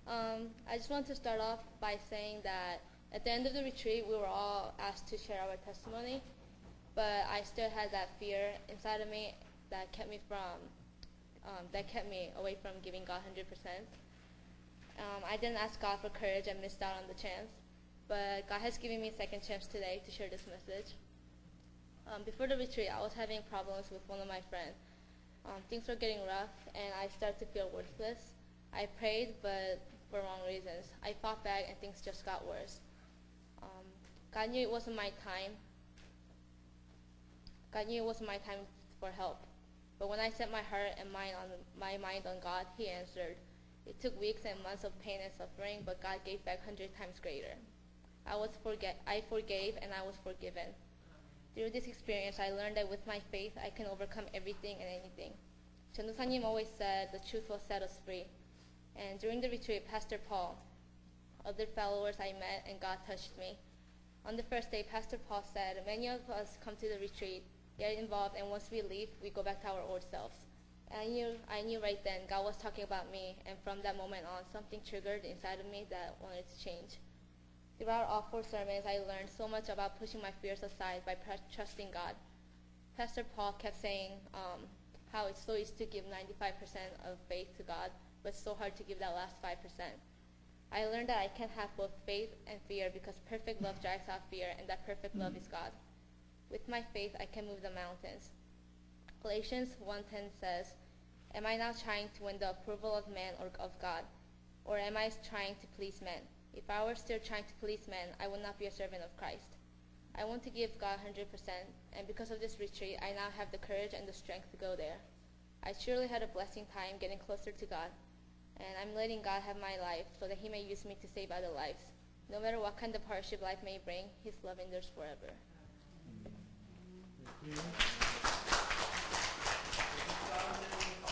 I just want to start off by saying that at the end of the retreat, we were all asked to share our testimony, but I still had that fear inside of me that kept me away from giving God 100%. I didn't ask God for courage and missed out on the chance, but God has given me a second chance today to share this message. Before the retreat, I was having problems with one of my friends. Things were getting rough, and I started to feel worthless. I prayed, but for wrong reasons. I fought back, and things just got worse. God knew it wasn't my time. God knew it wasn't my time for help. But when I set my heart and my mind on God, He answered. It took weeks and months of pain and suffering, but God gave back 100 times greater. I forgave, and I was forgiven. Through this experience, I learned that with my faith, I can overcome everything and anything. 전도사님 always said, the truth will set us free. And during the retreat, Pastor Paul, other followers I met, and God touched me. On the first day, Pastor Paul said, many of us come to the retreat, get involved, and once we leave, we go back to our old selves. And I knew right then God was talking about me, and from that moment on, something triggered inside of me that wanted to change. Throughout all 4 sermons, I learned so much about pushing my fears aside by trusting God. Pastor Paul kept saying how it's so easy to give 95% of faith to God, but it's so hard to give that last 5%. I learned that I can have both faith and fear because perfect love drives out fear, and that perfect love is God. With my faith, I can move the mountains. Galatians 1:10 says, am I now trying to win the approval of man or of God? Or am I trying to please men? If I were still trying to please men, I would not be a servant of Christ. I want to give God 100%, and because of this retreat, I now have the courage and the strength to go there. I truly had a blessing time getting closer to God, and I'm letting God have my life so that He may use me to save other lives. No matter what kind of hardship life may bring, His love endures forever. Thank you.